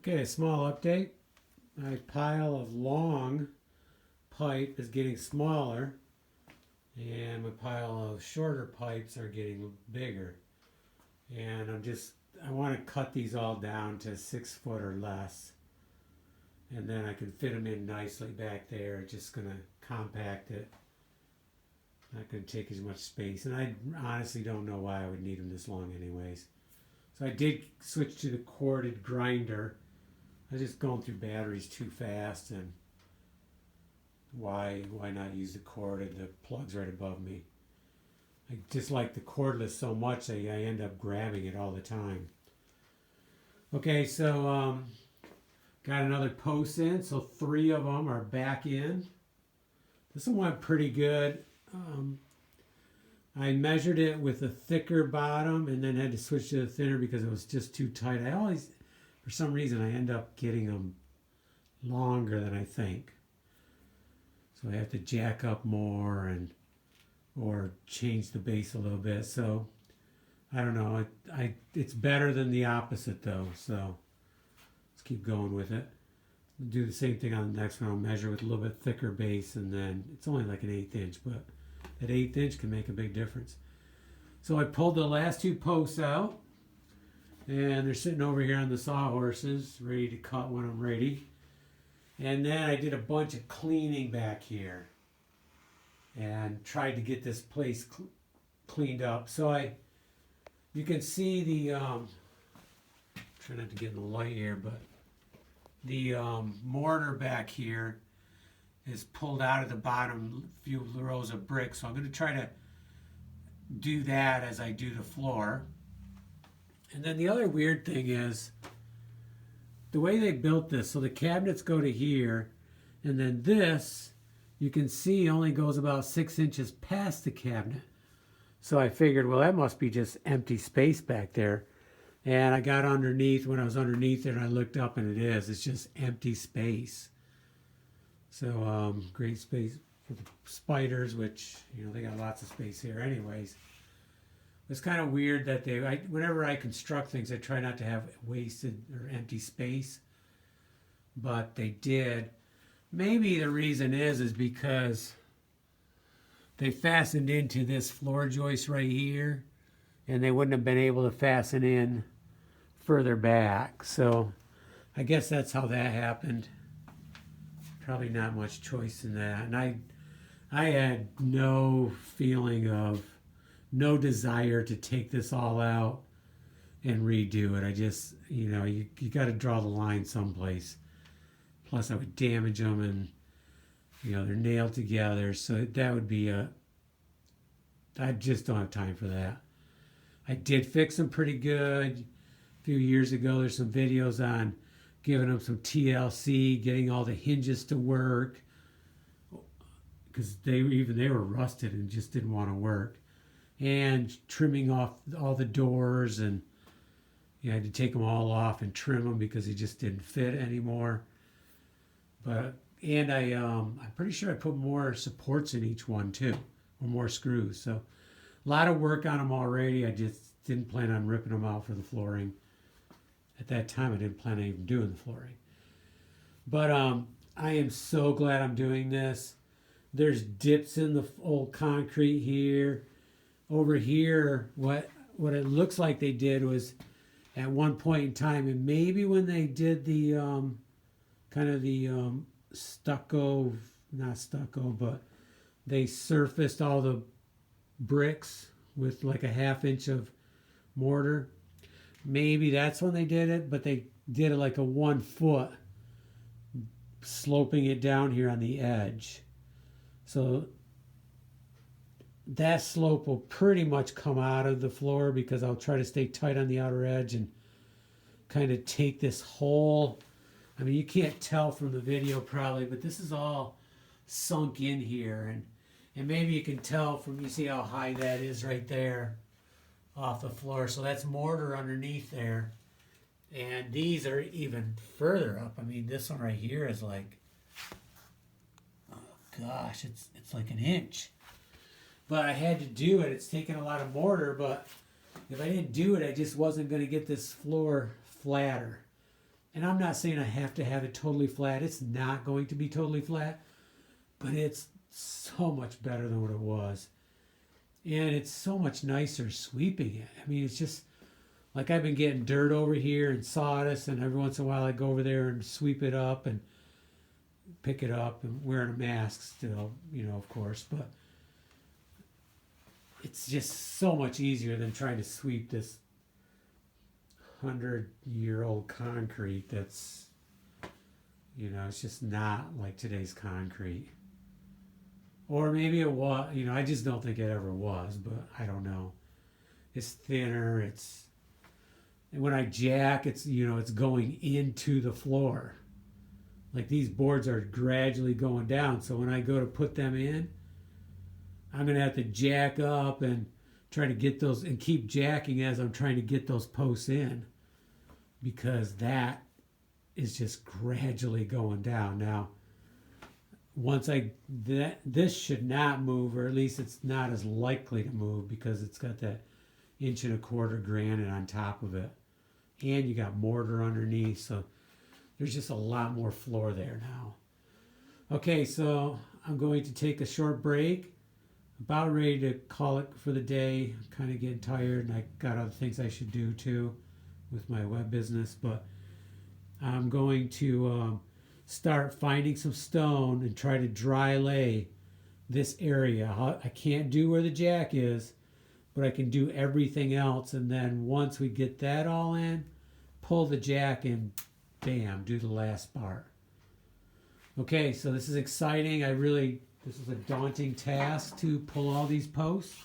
Okay, a small update. My pile of long pipe is getting smaller and my pile of shorter pipes are getting bigger. And I want to cut these all down to 6 foot or less. And then I can fit them in nicely back there. Just going to compact it. Not going to take as much space. And I honestly don't know why I would need them this long anyways. So I did switch to the corded grinder. I was just going through batteries too fast, and why not use the corded? The plug's right above me. I dislike the cordless so much that I end up grabbing it all the time. Okay, so got another post in, so 3 of them are back in. This one went pretty good. I measured it with a thicker bottom and then had to switch to the thinner because it was just too tight. I always, for some reason, I end up getting them longer than I think. So I have to jack up more or change the base a little bit. So I don't know. It's better than the opposite though. So let's keep going with it. I'll do the same thing on the next one. I'll measure with a little bit thicker base, and then it's only like an 1/8 inch, but that 1/8 inch can make a big difference. So I pulled the last 2 posts out, and they're sitting over here on the sawhorses, ready to cut when I'm ready. And then I did a bunch of cleaning back here and tried to get this place cleaned up. So you can see the, try not to get in the light here, but the mortar back here is pulled out of the bottom few rows of bricks. So I'm going to try to do that as I do the floor. And then the other weird thing is the way they built this. So the cabinets go to here, and then this, you can see, only goes about 6 inches past the cabinet. So I figured, well, that must be just empty space back there. And I got underneath, when I was underneath it, and I looked up, and it's just empty space. So great space for the spiders, which, they got lots of space here anyways. It's kind of weird that whenever I construct things, I try not to have wasted or empty space, but they did. Maybe the reason is because they fastened into this floor joist right here, and they wouldn't have been able to fasten in further back. So I guess that's how that happened. Probably not much choice in that. And I had no feeling of, no desire to take this all out and redo it. I just, you got to draw the line someplace. Plus I would damage them, and, they're nailed together. So that would be I just don't have time for that. I did fix them pretty good a few years ago. There's some videos on giving them some TLC, getting all the hinges to work, because they were rusted and just didn't want to work, and trimming off all the doors, and I had to take them all off and trim them because they just didn't fit anymore. And I'm pretty sure I put more supports in each one too, or more screws. So a lot of work on them already. I just didn't plan on ripping them out for the flooring. At that time, I didn't plan on even doing the flooring. But I am so glad I'm doing this. There's dips in the old concrete here. Over here, what it looks like they did was, at one point in time, and maybe when they did the kind of the stucco, not stucco, but they surfaced all the bricks with like a 1/2 inch of mortar. Maybe that's when they did it, but they did it like a 1 foot, sloping it down here on the edge. So that slope will pretty much come out of the floor, because I'll try to stay tight on the outer edge and kind of take this whole, you can't tell from the video probably, but this is all sunk in here. And maybe you can tell from, you see how high that is right there off the floor. So that's mortar underneath there. And these are even further up. This one right here is like, oh gosh, it's like 1 inch. But I had to do it. It's taken a lot of mortar, but if I didn't do it, I just wasn't going to get this floor flatter. And I'm not saying I have to have it totally flat. It's not going to be totally flat, but it's so much better than what it was. And it's so much nicer sweeping it. I mean, it's just like I've been getting dirt over here and sawdust, and every once in a while I go over there and sweep it up and pick it up, and wearing a mask still, of course, but it's just so much easier than trying to sweep this 100-year-old concrete that's, it's just not like today's concrete. Or maybe it was, I just don't think it ever was, but I don't know. It's thinner, and when I jack, it's, it's going into the floor. Like these boards are gradually going down, so when I go to put them in, I'm going to have to jack up and try to get those, and keep jacking as I'm trying to get those posts in, because that is just gradually going down. Now, once this should not move, or at least it's not as likely to move, because it's got that 1.25 inch granite on top of it, and you got mortar underneath, so there's just a lot more floor there now. Okay, so I'm going to take a short break. About ready to call it for the day. I'm kind of getting tired, and I got other things I should do too with my web business, but I'm going to start finding some stone and try to dry lay this area. I can't do where the jack is, but I can do everything else, and then once we get that all in, pull the jack and bam, do the last part. Okay, so this is exciting. This is a daunting task to pull all these posts.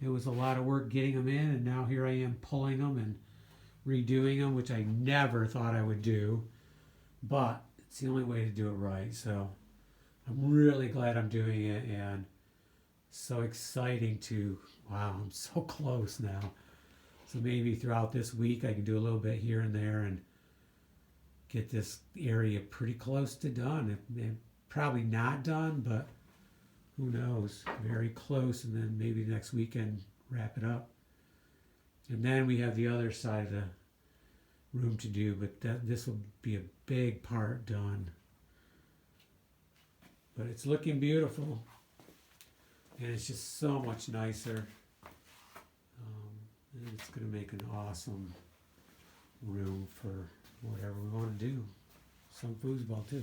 It was a lot of work getting them in, and now here I am pulling them and redoing them, which I never thought I would do, but it's the only way to do it right. So I'm really glad I'm doing it, and so exciting wow, I'm so close now. So maybe throughout this week I can do a little bit here and there and get this area pretty close to done. Probably not done, but who knows? Very close, and then maybe next weekend wrap it up. And then we have the other side of the room to do, but this will be a big part done. But it's looking beautiful, and it's just so much nicer. And it's going to make an awesome room for whatever we want to do. Some foosball too.